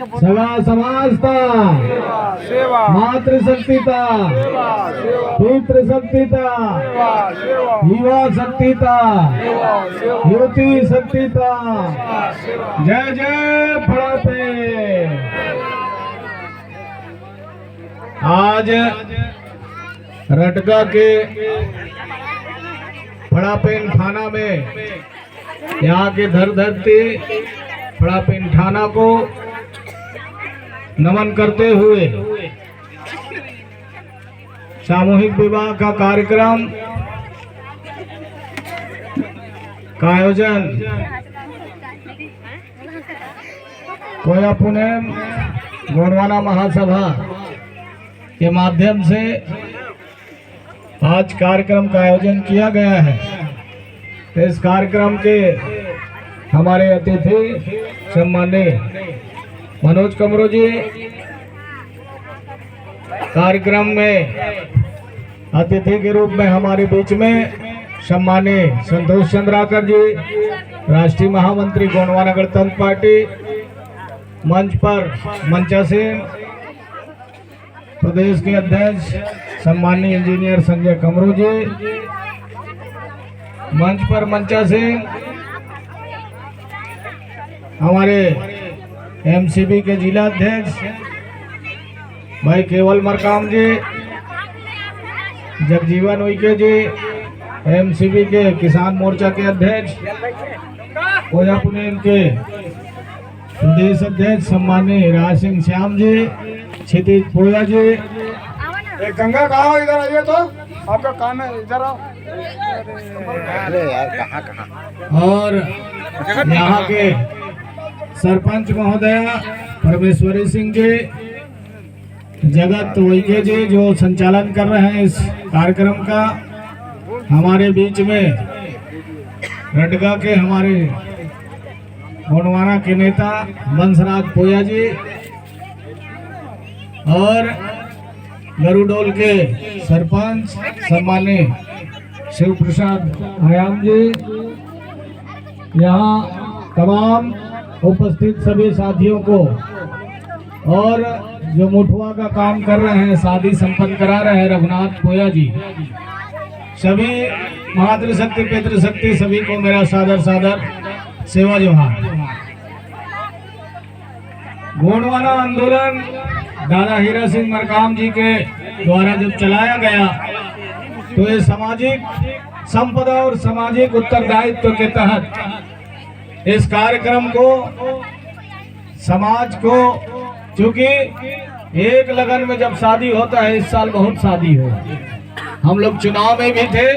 सगळा समाजता मातृशक्तीता पितृशक्तीता युवा शक्तीता युवती शक्तीता जय जय फड़ापे। आज रटगा के फड़ापेन थाना में यहाँ के धरती फड़ापेन थाना को नमन करते हुए सामूहिक विवाह का कार्यक्रम का आयोजन कोया पुनेम गोंडवाना महासभा के माध्यम से आज कार्यक्रम का आयोजन किया गया है। इस कार्यक्रम के हमारे अतिथि सम्माननीय मनोज कमरो जी, कार्यक्रम में अतिथि के रूप में हमारे बीच में सम्माननीय संतोष चंद्राकर जी, राष्ट्रीय महामंत्री गोंडवाना गणतंत्र पार्टी, मंच पर मंचासीन प्रदेश के अध्यक्ष सम्माननीय इंजीनियर संजय कमरू जी, मंच पर मंचासीन हमारे एमसीबी के जिला अध्यक्ष भाई केवल मरकाम जी, जगजीवन उइके जी, एमसीबी के किसान मोर्चा के अध्यक्ष कोया पुनेम के प्रदेश अध्यक्ष सम्माननीय राज सिंह श्याम जी, क्षितिज पोया जी। गंगा कहाँ इधर आइए तो आपका काम है, इधर आओ। अरे यार कहाँ और यहाँ के सरपंच महोदया परमेश्वरी सिंह जी, जगत उइके जी जो संचालन कर रहे हैं इस कार्यक्रम का। हमारे बीच में रटगा के हमारे गोंडवाना के नेता बंसराज पोया जी और गरुडोल के सरपंच सम्माननीय शिव प्रसाद आयाम जी, यहाँ तमाम उपस्थित सभी साथियों को और जो मुठुआ का काम कर रहे हैं, शादी संपन्न करा रहे हैं रघुनाथ पोया जी, सभी मातृशक्ति पितृशक्ति सभी को मेरा सादर सादर सेवा जोहार। गोंडवाना आंदोलन दादा हीरा सिंह मरकाम जी के द्वारा जब चलाया गया तो ये सामाजिक संपदा और सामाजिक उत्तरदायित्व के तहत इस कार्यक्रम को समाज को, क्योंकि एक लगन में जब शादी होता है, इस साल बहुत शादी हो, हम लोग चुनाव में भी थे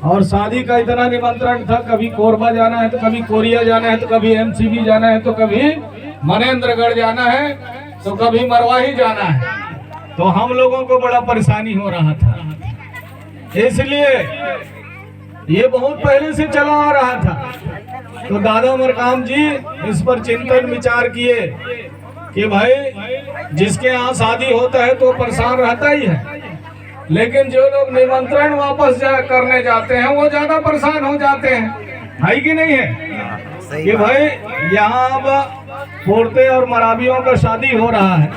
और शादी का इतना निमंत्रण था, कभी कोरबा जाना है तो कभी कोरिया जाना है तो कभी एमसीबी जाना है तो कभी मनेन्द्रगढ़ जाना है तो कभी मरवाही जाना है, तो हम लोगों को बड़ा परेशानी हो रहा था। इसलिए ये बहुत पहले से चला आ रहा था। तो दादा मरकाम जी इस पर चिंतन विचार किए कि भाई जिसके यहाँ शादी होता है तो परेशान रहता ही है, लेकिन जो लोग निमंत्रण वापस करने जाते हैं वो ज्यादा परेशान हो जाते हैं, है कि नहीं है? कि भाई यहाँ अब पोरते और मराबियों का शादी हो रहा है,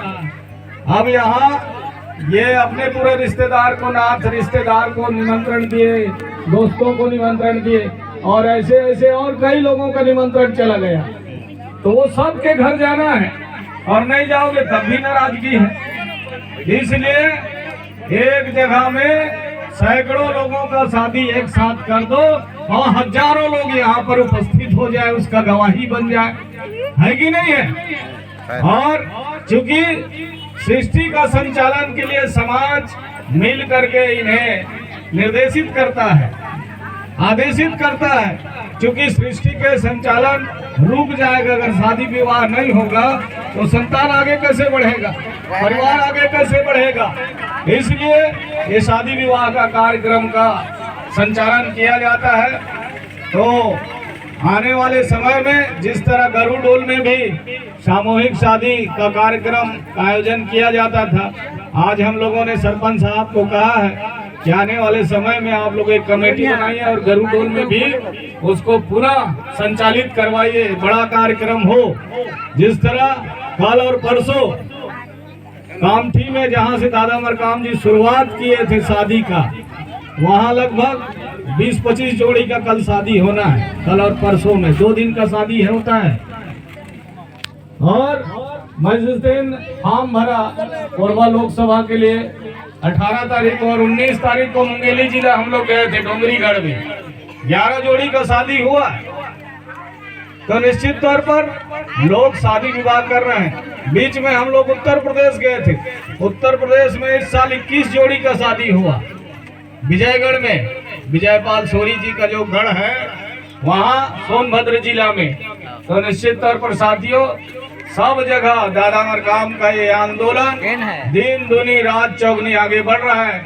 अब यहाँ ये अपने पूरे रिश्तेदार को, नाथ रिश्तेदार को निमंत्रण दिए, दोस्तों को निमंत्रण दिए और ऐसे ऐसे और कई लोगों का निमंत्रण चला गया, तो वो सब के घर जाना है और नहीं जाओगे तब भी नाराजगी है। इसलिए एक जगह में सैकड़ों लोगों का शादी एक साथ कर दो और हजारों लोग यहाँ पर उपस्थित हो जाए, उसका गवाही बन जाए, है कि नहीं है? और चूंकि सृष्टि का संचालन के लिए समाज मिल करके इन्हें निर्देशित करता है, आदेशित करता है, क्योंकि सृष्टि के संचालन रुक जाएगा अगर शादी विवाह नहीं होगा तो संतान आगे कैसे बढ़ेगा, परिवार आगे कैसे बढ़ेगा। इसलिए ये शादी विवाह का कार्यक्रम का संचालन किया जाता है। तो आने वाले समय में जिस तरह गरुडोल में भी सामूहिक शादी का कार्यक्रम का आयोजन किया जाता था, आज हम लोगों ने सरपंच साहब को कहा है कि आने वाले समय में आप लोग एक कमेटी बनाइए और गरुडोल में भी उसको पूरा संचालित करवाइए, बड़ा कार्यक्रम हो। जिस तरह कल और परसों कामठी में जहाँ से दादा मरकाम जी शुरुआत किए थे शादी का, वहाँ लगभग 20-25 जोड़ी का कल शादी होना है। कल और परसों में 2 दिन का शादी होता है। और मैं जिस दिन फॉर्म भरा कोरबा लोकसभा के लिए 18 तारीख को और 19 तारीख को मुंगेली जिला हम लोग गए थे डोंगरीगढ़ में, 11 जोड़ी का शादी हुआ। तो निश्चित तौर पर लोग शादी विवाह कर रहे हैं। बीच में हम लोग उत्तर प्रदेश गए थे। उत्तर प्रदेश में इस साल 21 जोड़ी का शादी हुआ। विजयगढ़ में विजयपाल सोरी जी का जो गढ़ है वहाँ सोनभद्र जिला में। तो निश्चित तौर पर साथियों सब जगह दादा मरकाम का ये आंदोलन दिन दुनी रात चौगनी आगे बढ़ रहा है।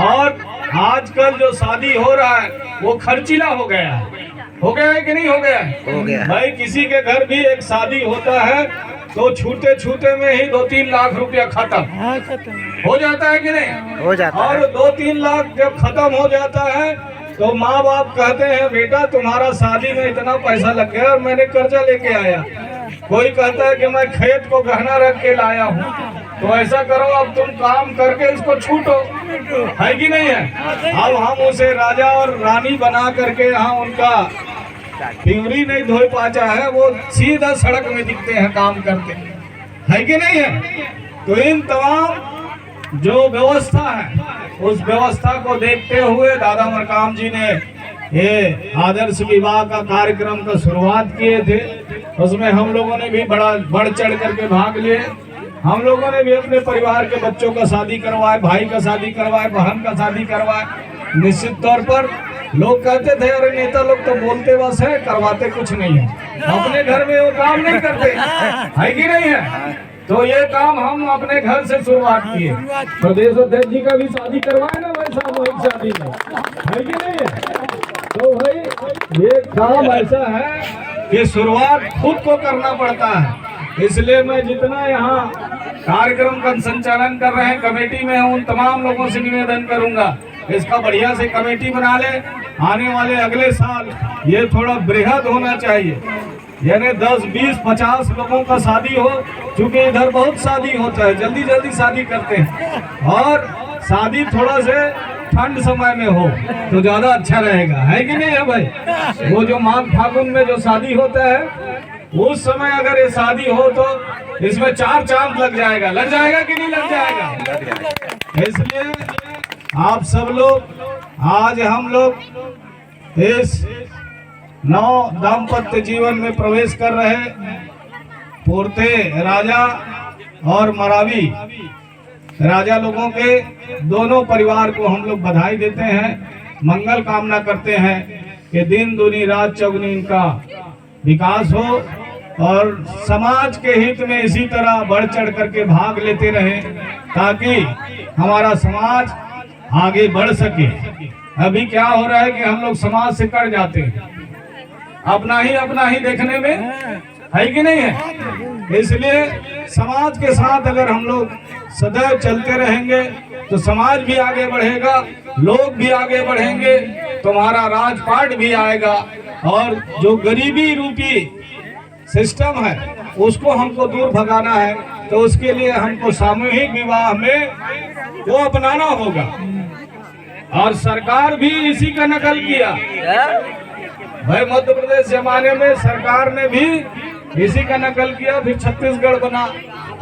और आजकल जो शादी हो रहा है वो खर्चीला हो गया है। हो गया है कि नहीं हो गया है? हो गया। भाई किसी के घर भी एक शादी होता है तो छूटे छूटे में ही 2-3 लाख रुपया खत्म हो जाता है कि नहीं? हो जाता और है। 2-3 लाख जब खत्म हो जाता है तो माँ बाप कहते हैं बेटा तुम्हारा शादी में इतना पैसा लग गया और मैंने कर्जा लेके आया। कोई कहता है कि मैं खेत को गहना रख के लाया हूँ। तो ऐसा करो अब तुम काम करके इसको छूटो, है कि नहीं है? अब हम उसे राजा और रानी बना करके यहाँ उनका प्यूरी नहीं धोई पाचा है, वो सीधा सड़क में दिखते हैं काम करते, है कि नहीं है? तो इन तमाम जो व्यवस्था है उस व्यवस्था को देखते हुए दादा मरकाम जी ने ये आदर्श विवाह का कार्यक्रम का शुरुआत किए थे। उसमें हम लोगों ने भी बड़ा बढ़ चढ़ करके भाग लिए। हम लोगों ने भी अपने परिवार के बच्चों का शादी करवाए, भाई का शादी करवाए, बहन का शादी करवाए। निश्चित तौर पर लोग कहते थे अरे नेता लोग तो बोलते बस है, करवाते कुछ नहीं है, अपने घर में वो काम नहीं करते, है कि नहीं है? तो ये काम हम अपने घर से शुरुआत किए। प्रदेश अध्यक्ष जी का भी शादी करवाए ना वैसा वही शादी में, है कि नहीं है? तो भाई ये काम ऐसा है कि शुरुआत खुद को करना पड़ता है। इसलिए मैं जितना यहाँ कार्यक्रम का संचालन कर रहे हैं कमेटी में उन तमाम लोगों से निवेदन करूंगा इसका बढ़िया से कमेटी बना ले। आने वाले अगले साल ये थोड़ा बृहद होना चाहिए, यानी 10, 20, 50 लोगों का शादी हो। क्योंकि इधर बहुत शादी होता है, जल्दी जल्दी शादी करते हैं और शादी थोड़ा से ठंड समय में हो तो ज्यादा अच्छा रहेगा, है कि नहीं है भाई? वो जो माघ फागुन में जो शादी होता है उस समय अगर ये शादी हो तो इसमें 4 चांद लग जाएगा कि नहीं लग जाएगा? इसलिए आप सब लोग आज हम लोग इस नव दाम्पत्य जीवन में प्रवेश कर रहे पूर्ते राजा और मरावी राजा लोगों के दोनों परिवार को हम लोग बधाई देते हैं, मंगल कामना करते हैं कि दिन दुनी रात चौगुनी इनका विकास हो और समाज के हित में इसी तरह बढ़ चढ़ करके भाग लेते रहें ताकि हमारा समाज आगे बढ़ सके। अभी क्या हो रहा है कि हम लोग समाज से कट जाते हैं, अपना ही देखने में, है कि नहीं है? इसलिए समाज के साथ अगर हम लोग सदैव चलते रहेंगे तो समाज भी आगे बढ़ेगा, लोग भी आगे बढ़ेंगे, तुम्हारा राजपाट भी आएगा और जो गरीबी रूपी सिस्टम है उसको हमको दूर भगाना है। तो उसके लिए हमको सामूहिक विवाह में वो अपनाना होगा और सरकार भी इसी का नकल किया। भाई मध्य प्रदेश जमाने में सरकार ने भी इसी का नकल किया, फिर छत्तीसगढ़ बना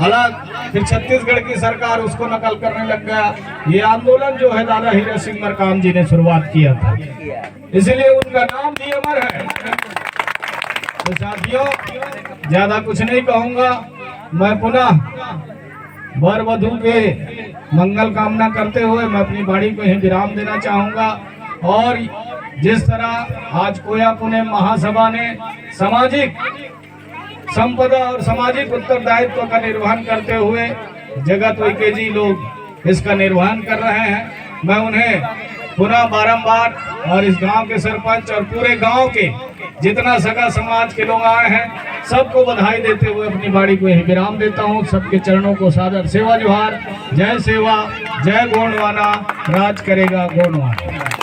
अलग, फिर छत्तीसगढ़ की सरकार उसको नकल करने लग गया। ये आंदोलन जो है दादा हीरा सिंह मरकाम जी ने शुरुआत किया था, इसलिए उनका नाम भी अमर है। तो साथियों ज्यादा कुछ नहीं कहूंगा, मैं पुनः वर वधू के मंगल कामना करते हुए मैं अपनी वाणी को यहीं विराम देना चाहूंगा। और जिस तरह आज कोया पुणे महासभा ने सामाजिक संपदा और सामाजिक उत्तरदायित्व का निर्वहन करते हुए जगत वैकेजी लोग इसका निर्वहन कर रहे हैं, मैं उन्हें पुनः बारंबार और इस गांव के सरपंच और पूरे गांव के जितना सगा समाज के लोग आए हैं सबको बधाई देते हुए अपनी वाणी को यही विराम देता हूं। सबके चरणों को सादर सेवा जोहार। जय सेवा, जय गोंडवाना, राज करेगा गोंडवाना।